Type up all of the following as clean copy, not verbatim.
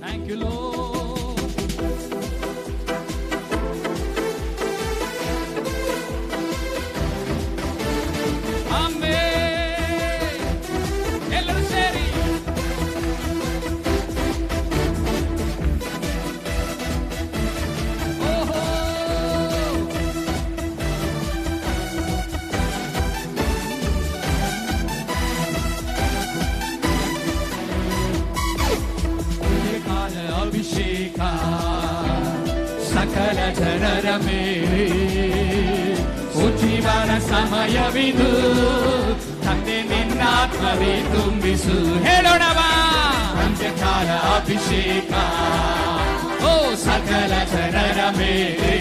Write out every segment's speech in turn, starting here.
Thank you, Lord. Amen. ಎಲ್ಲರೂ ಸೇರಿ ಓಹೋ ಕಾಲ ಅಭಿಷೇಕ ಸಕಲ ಜನರ ಮೇಲೆ ಉಜ್ಜೀವನ ಸಮಯವಿದು ತಂದೆ ನಿನ್ನಾತ್ಮವೇ ತುಂಬಿಸು ಹೇಳೋಣವಾ ಅಂತ್ಯಕಾಲ ಅಭಿಷೇಕ ಓ ಸಕಲ ಜನರ ಮೇಲೆ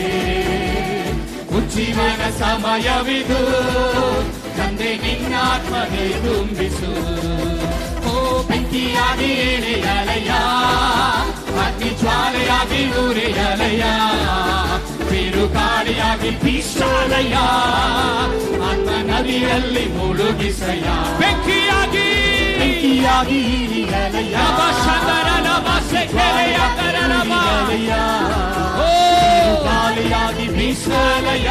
ಉಜ್ಜೀವನ ಸಮಯವಿದು ತಂದೆ ನಿನ್ನಾತ್ಮವೇ ತುಂಬಿಸು ಓ ಬೆಂಕಿಯಾಗಿ ಎಳೆಯಲಯ್ಯ ಅಗ್ನಿ ಜ್ವಾಲೆಯಾಗಿ ಉರಿಯಲಯ್ಯ ಬಿರುಗಾಳಿಯಾಗಿ ಬೀಸಾಲಯ್ಯ ಆತ್ಮ ನದಿಯಲ್ಲಿ ಮುಳುಗಿಸಯ್ಯ ಬೆಂಕಿಯಾಗಿ ಇರಿಯಲಯ್ಯ ಬಿರುಗಾಳಿಯಾಗಿ ಬೀಸಾಲಯ್ಯ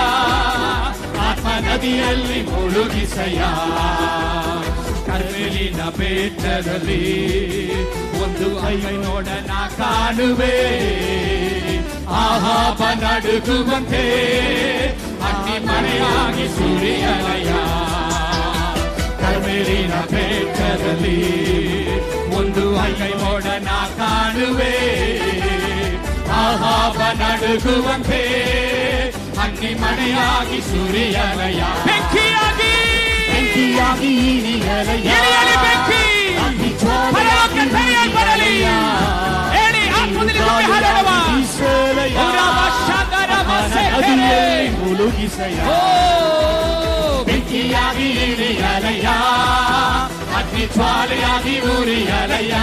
ಆತ್ಮ ನದಿಯಲ್ಲಿ ಮುಳುಗಿಸಯ್ಯ ಕರ್ಮೆಲಿನ ಬೆಟ್ಟದಲ್ಲಿ ಒಂದು ಐ ನೋಡನ ಕಾಣುವೆ ಆಹಾಪ ನಡುಗುವಂತೆ ಅಗ್ನಿ ಮಳೆಯಾಗಿ ಸುರಿಯಲಯ್ಯ ಕರ್ಮೆಲಿನ ಬೆಟ್ಟದಲ್ಲಿ ಒಂದು ಐ ನೋಡನ ಕಾಣುವೆ ಆಹಾಪ ನಡುಗುವಂತೆ ಅಗ್ನಿ ಮಳೆಯಾಗಿ ಸುರಿಯಲಯ್ಯ ಬೆಂಕಿಯಾಗಿ ಇರಿಯಲಯ್ಯ ಬೆಂಕಿ ಬರಲಿ ಹೇಳಿ ಆತ್ಮದಲ್ಲಿ ಹಾಡೋಣ ಮುಳುಗಿಸಯ್ಯ ಬೆಂಕಿಯಾಗಿ ಇರಿಯಲಯ್ಯ ಅಗ್ನಿ ಜ್ವಾಲೆಯಾಗಿ ಉರಿಯಲಯ್ಯ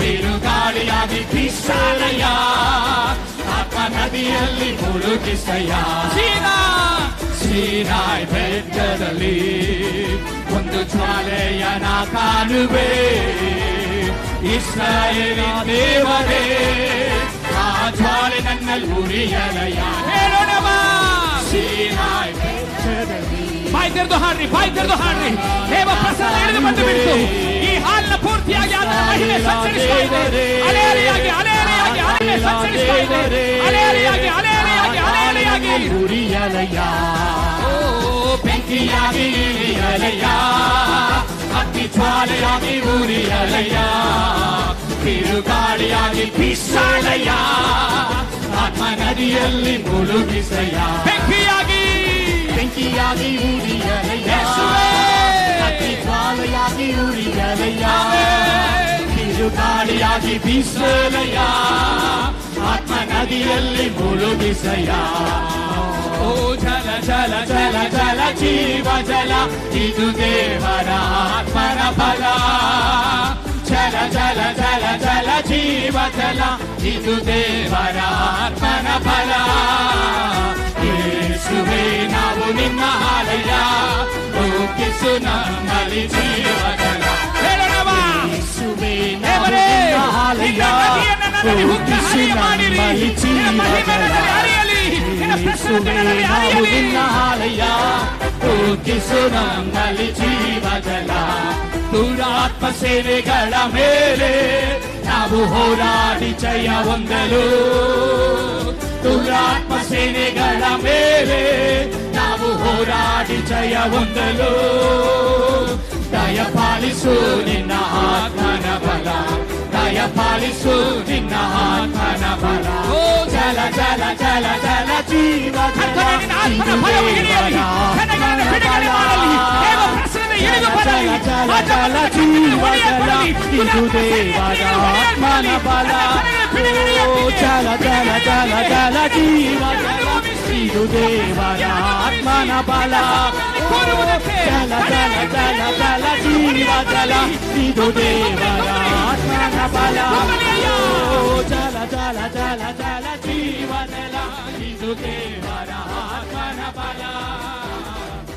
ಬಿರುಗಾಳಿಯಾಗಿ ಬೀಸಾಲಯ್ಯ ಆತ್ಮ ನದಿಯಲ್ಲಿ ಮುಳುಗಿಸಯ್ಯ ಸೀನಾಯ್ ಬೆಟ್ಟದಲ್ಲಿ ಒಂದು ಜ್ವಾಲೆಯನ ಕಾಣುವೆ ಇಸ್ರಾಯೇಲಿನ ದೇವರೇ ಆ ಜ್ವಾಲೆ ನನ್ನಲ್ಲಿ ಉರಿಯಲಯ್ಯ ಹೇಳೋಣವ ಸೀನಾಯ್ ಬೆಟ್ಟದಲ್ಲಿ ಬಾಯಿ ತೆರೆದು ಹಾಡ್ರಿ ದೇವ ಪ್ರಸನ್ನ ಇಳಿದು ಬಂದು ಬಿಟ್ಟು ಈ ಹಾಲಿನ ಪೂರ್ತಿಯಾಗಿ ಆತನ ಮಹಿಮೆ ಸಂಚರಿಸ್ತಾ ಇದೆ ಅಲೆಯಾಗಿ ಸಂಚರಿಸ್ತಾ ಇದೆ ಅಲೆಯಾಗಿ ಉರಿಯಲಯ್ಯ ಬೆಂಕಿಯಾಗಿ ಇರಿಯಲಯ್ಯ ಅಗ್ನಿ ಜ್ವಾಲೆಯಾಗಿ ಉರಿಯಲಯ್ಯ ಬಿರುಗಾಳಿಯಾಗಿ ಬೀಸಾಲಯ್ಯ ಆತ್ಮ ನದಿಯಲ್ಲಿ ಮುಳುಗಿಸಯ್ಯ ಬೆಂಕಿಯಾಗಿ ಉರಿಯಲಯ್ಯ ಅಗ್ನಿ ಜ್ವಾಲೆಯಾಗಿ ಉರಿಯಲಯ್ಯ ಬಿರುಗಾಳಿಯಾಗಿ ಬೀಸಾಲಯ್ಯ ಆತ್ಮ ನದಿಯಲ್ಲಿ ಮುಳುಗಿಸಯ್ಯ ಓ ಜಲ ಜಲ ಜಲ ಜಲ ಜೀವ ಜಲ ಇದು ದೇವರ ಆತ್ಮನ ಫಲ ಜಲ ಜಲ ಜಲ ಜಲ ಜೀವ ಜಲ ಇದು ದೇವರ ಆತ್ಮನ ಫಲ ಯೇಸುವೇ ನಾವು ನಿನ್ನ ಆಲಯ ರೂಪಿಸು ನಮ್ಮಲ್ಲಿ ಜೀವ ಜಲ ಯೇಸುವೇ ನಾವು ನಿನ್ನ ಆಲಯ ರೂಪಿಸು ನಮ್ಮಲ್ಲಿ ಜೀವ ಜಲ ನಮ್ಮಲ್ಲಿ ಜೀವ ಜಲ ದುರಾತ್ಮ ಸೇವೆಗಳ ಮೇಲೆ ನಾವು ಹೋರಾಡಿ ಜಯ ಹೊಂದಲು ದುರಾತ್ಮ ಸೇವೆಗಳ ಮೇಲೆ ನಾವು ಹೋರಾಡಿ ಜಯ ಹೊಂದಲು ದಯಪಾಲಿಸು ನಿನ್ನ ಆತ್ಮನ ಬಲ ದಯಪಾಲಿಸು ನಿನ್ನ ಆತ್ಮನ ಬಲ ಓ ಜಲ ಜಲ ಜಲ ಜಲ ಜೀವ ಜಲ ಇದು ದೇವರ ಆತ್ಮನ ಬಲ ಓ ಜಲ ಜಲ ಜಲ ಜಲ ಜೀವ ಜಲ ಇದು ದೇವರ ಆತ್ಮನ ಬಲ ಜಲ ಜಲ ಜಲ ಜಲ ಜೀವ ಜಲ ಇದು ದೇವರ ಆತ್ಮನ ಬಲ